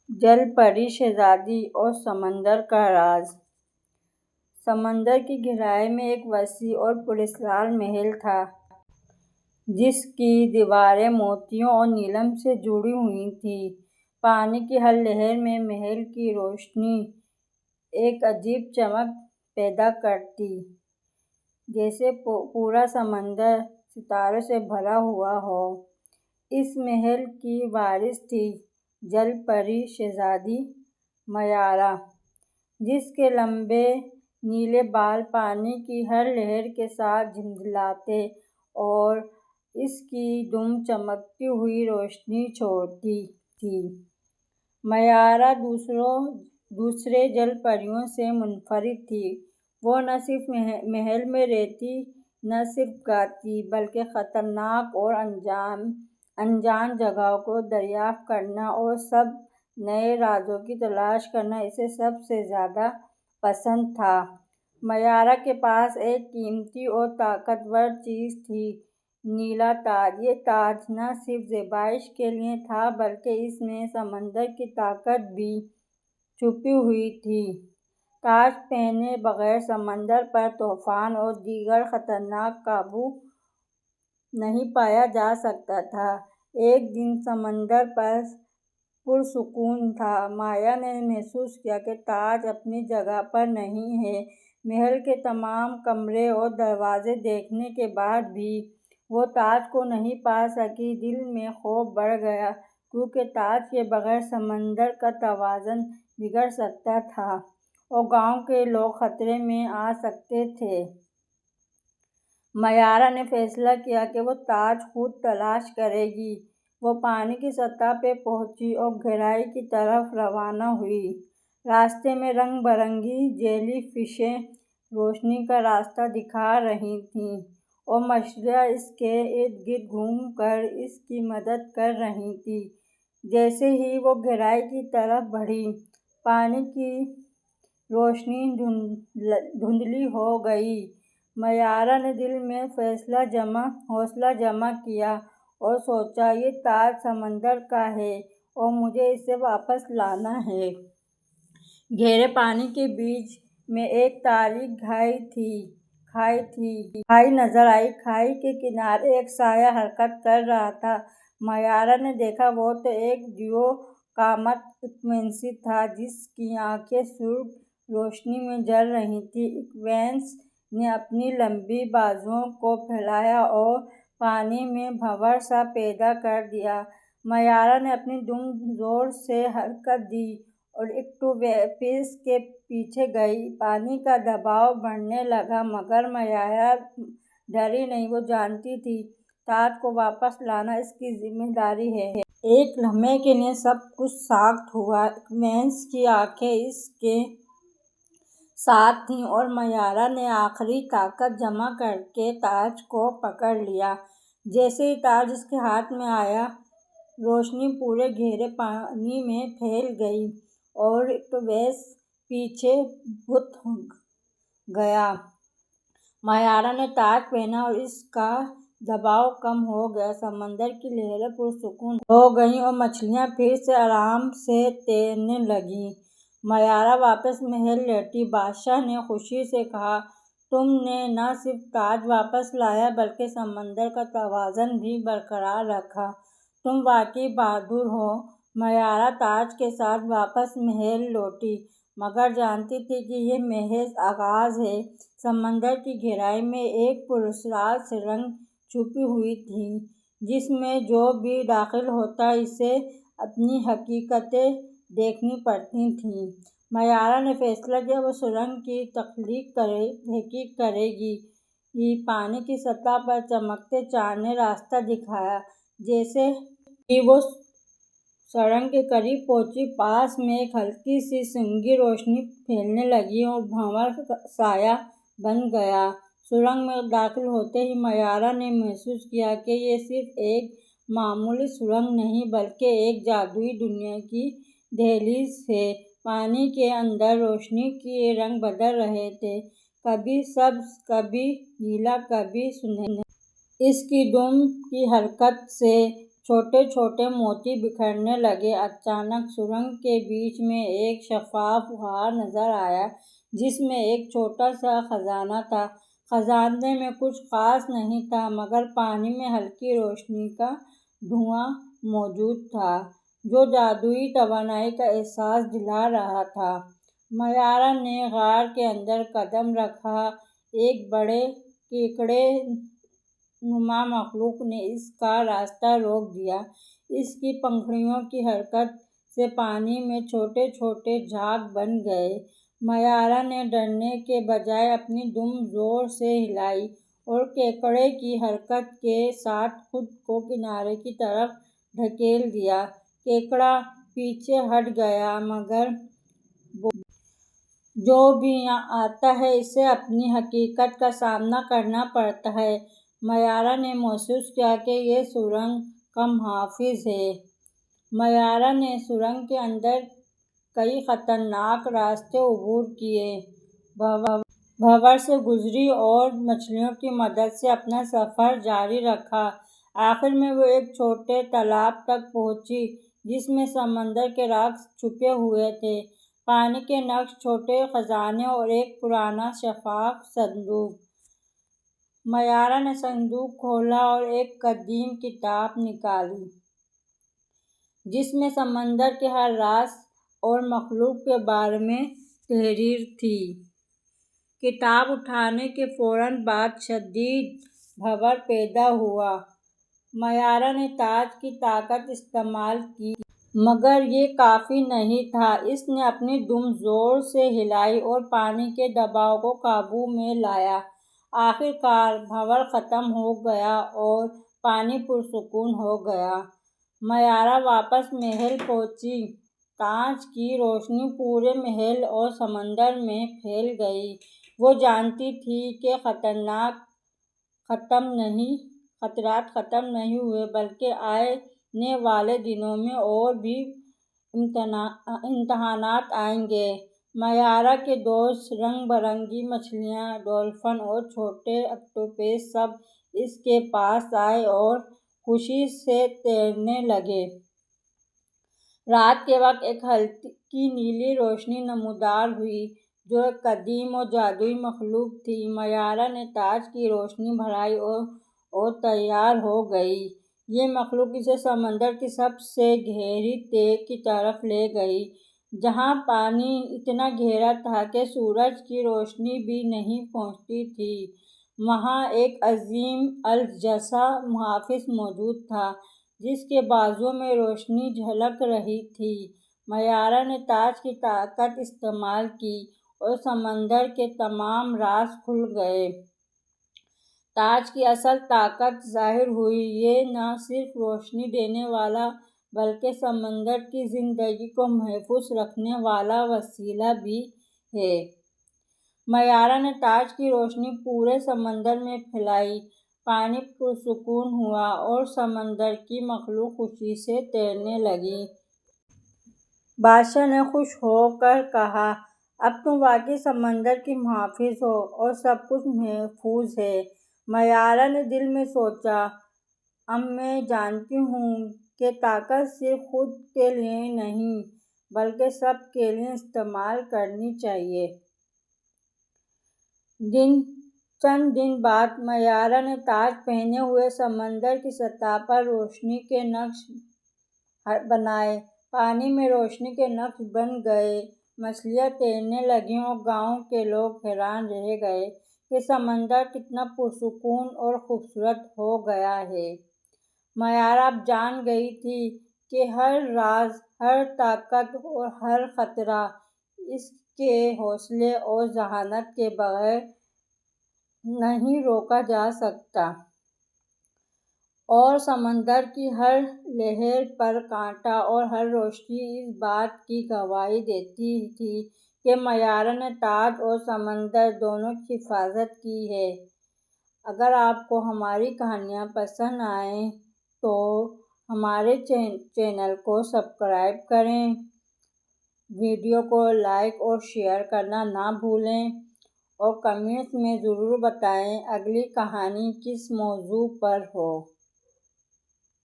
جل پری شہزادی اور سمندر کا راز۔ سمندر کی گہرائی میں ایک وسیع اور پراسرار محل تھا جس کی دیواریں موتیوں اور نیلم سے جڑی ہوئی تھیں۔ پانی کی ہر لہر میں محل کی روشنی ایک عجیب چمک پیدا کرتی، جیسے پورا سمندر ستاروں سے بھرا ہوا ہو۔ اس محل کی وارث تھی جل پری شہزادی میارا، جس کے لمبے نیلے بال پانی کی ہر لہر کے ساتھ جھلملاتے اور اس کی دم چمکتی ہوئی روشنی چھوڑتی تھی۔ میارا دوسرے جل پریوں سے منفرد تھی۔ وہ نہ صرف محل میں رہتی، نہ صرف گاتی، بلکہ خطرناک اور انجان جگہوں کو دریافت کرنا اور نئے رازوں کی تلاش کرنا اسے سب سے زیادہ پسند تھا۔ میارا کے پاس ایک قیمتی اور طاقتور چیز تھی، نیلا تاج۔ یہ تاج نہ صرف زیبائش کے لیے تھا بلکہ اس میں سمندر کی طاقت بھی چھپی ہوئی تھی۔ تاج پہنے بغیر سمندر پر طوفان اور دیگر خطرات قابو نہیں پایا جا سکتا تھا۔ ایک دن سمندر پرسکون تھا۔ مایا نے محسوس کیا کہ تاج اپنی جگہ پر نہیں ہے۔ محل کے تمام کمرے اور دروازے دیکھنے کے بعد بھی وہ تاج کو نہیں پا سکی۔ دل میں خوف بڑھ گیا، کیونکہ تاج کے بغیر سمندر کا توازن بگڑ سکتا تھا اور گاؤں کے لوگ خطرے میں آ سکتے تھے۔ میارا نے فیصلہ کیا کہ وہ تاج خود تلاش کرے گی۔ وہ پانی کی سطح پر پہنچی اور گہرائی کی طرف روانہ ہوئی۔ راستے میں رنگ برنگی جیلی فشیں روشنی کا راستہ دکھا رہی تھیں اور مچھلیاں اس کے ارد گرد گھوم کر اس کی مدد کر رہی تھیں۔ جیسے ہی وہ گہرائی کی طرف بڑھی، پانی کی روشنی دھندلی ہو گئی۔ میارا نے دل میں حوصلہ جمع کیا اور سوچا، یہ تاج سمندر کا ہے اور مجھے اسے واپس لانا ہے۔ گہرے پانی کے بیچ میں ایک تاریک کھائی تھی۔ کھائی نظر آئی۔ کھائی کے کنارے ایک سایہ حرکت کر رہا تھا۔ میارا نے دیکھا، وہ تو ایک دیو قامت ایکوینوس تھا، جس کی آنکھیں سرخ روشنی میں جل رہی تھیں۔ ایکوینوس نے اپنی لمبی بازوؤں کو پھیلایا اور پانی میں بھنور سا پیدا کر دیا۔ میارا نے اپنی دم زور سے حرکت دی اور ایکوینوس کے پیچھے گئی۔ پانی کا دباؤ بڑھنے لگا، مگر میارا ڈری نہیں۔ وہ جانتی تھی، تاج کو واپس لانا اس کی ذمہ داری ہے۔ ایک لمحے کے لیے سب کچھ ساکت ہوا۔ ایکوینوس کی آنکھیں اس کے ساتھ تھیں اور میارا نے آخری طاقت جمع کر کے تاج کو پکڑ لیا۔ جیسے ہی تاج اس کے ہاتھ میں آیا، روشنی پورے گہرے پانی میں پھیل گئی اور ایکوینوس پیچھے بت گیا۔ میارا نے تاج پہنا اور اس کا دباؤ کم ہو گیا۔ سمندر کی لہریں پرسکون ہو گئیں اور مچھلیاں پھر سے آرام سے تیرنے لگیں۔ میارا واپس محل لوٹی۔ بادشاہ نے خوشی سے کہا، تم نے نہ صرف تاج واپس لایا بلکہ سمندر کا توازن بھی برقرار رکھا۔ تم واقعی بہادر ہو۔ میارا تاج کے ساتھ واپس محل لوٹی، مگر جانتی تھی کہ یہ محض آغاز ہے۔ سمندر کی گہرائی میں ایک پراسرار سرنگ چھپی ہوئی تھی، جس میں جو بھی داخل ہوتا اسے اپنی حقیقتیں دیکھنی پڑتی تھیں۔ میارا نے فیصلہ کیا، وہ سرنگ کی تحقیق کرے گی۔ پانی کی سطح پر چمکتے چاند نے راستہ دکھایا۔ جیسے ہی وہ سرنگ کے قریب پہنچی، پاس میں ایک ہلکی سی سنہری روشنی پھیلنے لگی اور بھنور سایہ بن گیا۔ سرنگ میں داخل ہوتے ہی میارا نے محسوس کیا کہ یہ صرف ایک معمولی سرنگ نہیں بلکہ ایک جادوئی دنیا کی دہلیز ہے۔ پانی کے اندر روشنی کے رنگ بدل رہے تھے، کبھی سبز، کبھی نیلا، کبھی سنہرا۔ اس کی دم کی حرکت سے چھوٹے چھوٹے موتی بکھرنے لگے۔ اچانک سرنگ کے بیچ میں ایک شفاف غار نظر آیا جس میں ایک چھوٹا سا خزانہ تھا۔ خزانے میں کچھ خاص نہیں تھا مگر پانی میں ہلکی روشنی کا دھواں موجود تھا جو جادوئی توانائی کا احساس دلا رہا تھا۔ میارا نے غار کے اندر قدم رکھا۔ ایک بڑے کیکڑے نما مخلوق نے اس کا راستہ روک دیا۔ اس کی پنکھڑیوں کی حرکت سے پانی میں چھوٹے چھوٹے جھاگ بن گئے۔ میارا نے ڈرنے کے بجائے اپنی دم زور سے ہلائی اور کیکڑے کی حرکت کے ساتھ خود کو کنارے کی طرف دھکیل دیا۔ کیکڑا پیچھے ہٹ گیا مگر جو بھی یہاں آتا ہے اسے اپنی حقیقت کا سامنا کرنا پڑتا ہے۔ میارا نے محسوس کیا کہ یہ سرنگ کا محافظ ہے۔ میارا نے سرنگ کے اندر کئی خطرناک راستے عبور کیے، بھنور سے گزری اور مچھلیوں کی مدد سے اپنا سفر جاری رکھا۔ آخر میں وہ ایک چھوٹے تالاب تک پہنچی جس میں سمندر کے راز چھپے ہوئے تھے، پانی کے نقش، چھوٹے خزانے اور ایک پرانا شفاف صندوق۔ میارا نے صندوق کھولا اور ایک قدیم کتاب نکالی جس میں سمندر کے ہر راز اور مخلوق کے بارے میں تحریر تھی۔ کتاب اٹھانے کے فوراً بعد شدید بھنور پیدا ہوا۔ میارا نے تاج کی طاقت استعمال کی مگر یہ کافی نہیں تھا۔ اس نے اپنی دم زور سے ہلائی اور پانی کے دباؤ کو قابو میں لایا۔ آخر کار بھنور ختم ہو گیا اور پانی پرسکون ہو گیا۔ میارا واپس محل پہنچی۔ تاج کی روشنی پورے محل اور سمندر میں پھیل گئی۔ وہ جانتی تھی کہ خطرات ختم نہیں ہوئے بلکہ آنے والے دنوں میں اور بھی امتحانات آئیں گے۔ میارا کے دوست، رنگ برنگی مچھلیاں، ڈولفن اور چھوٹے آکٹوپس سب اس کے پاس آئے اور خوشی سے تیرنے لگے۔ رات کے وقت ایک ہلکی نیلی روشنی نمودار ہوئی جو ایک قدیم اور جادوئی مخلوق تھی۔ میارا نے تاج کی روشنی بڑھائی اور تیار ہو گئی۔ یہ مخلوق اسے سمندر کی سب سے گہری تہہ کی طرف لے گئی جہاں پانی اتنا گہرا تھا کہ سورج کی روشنی بھی نہیں پہنچتی تھی۔ وہاں ایک عظیم الجثہ محافظ موجود تھا جس کے بازوؤں میں روشنی جھلک رہی تھی۔ میارا نے تاج کی طاقت استعمال کی اور سمندر کے تمام راز کھل گئے۔ تاج کی اصل طاقت ظاہر ہوئی۔ یہ نہ صرف روشنی دینے والا بلکہ سمندر کی زندگی کو محفوظ رکھنے والا وسیلہ بھی ہے۔ میارا نے تاج کی روشنی پورے سمندر میں پھیلائی، پانی پرسکون ہوا اور سمندر کی مخلوق خوشی سے تیرنے لگی۔ بادشاہ نے خوش ہو کر کہا، اب تم واقعی سمندر کی محافظ ہو اور سب کچھ محفوظ ہے۔ میارا نے دل میں سوچا، اب میں جانتی ہوں کہ طاقت صرف خود کے لیے نہیں بلکہ سب کے لیے استعمال کرنی چاہیے۔ چند دن بعد میارا نے تاج پہنے ہوئے سمندر کی سطح پر روشنی کے نقش بنائے۔ پانی میں روشنی کے نقش بن گئے، مچھلیاں تیرنے لگیں اور گاؤں کے لوگ حیران رہ گئے کہ سمندر کتنا پرسکون اور خوبصورت ہو گیا ہے۔ میارا اب جان گئی تھی کہ ہر راز، ہر طاقت اور ہر خطرہ اس کے حوصلے اور ذہانت کے بغیر نہیں روکا جا سکتا۔ اور سمندر کی ہر لہر پر کانٹا اور ہر روشنی اس بات کی گواہی دیتی تھی کہ میارا نے تاج اور سمندر دونوں کی حفاظت کی ہے۔ اگر آپ کو ہماری کہانیاں پسند آئیں تو ہمارے چینل کو سبسکرائب کریں، ویڈیو کو لائک اور شیئر کرنا نہ بھولیں اور کمنٹس میں ضرور بتائیں اگلی کہانی کس موضوع پر ہو۔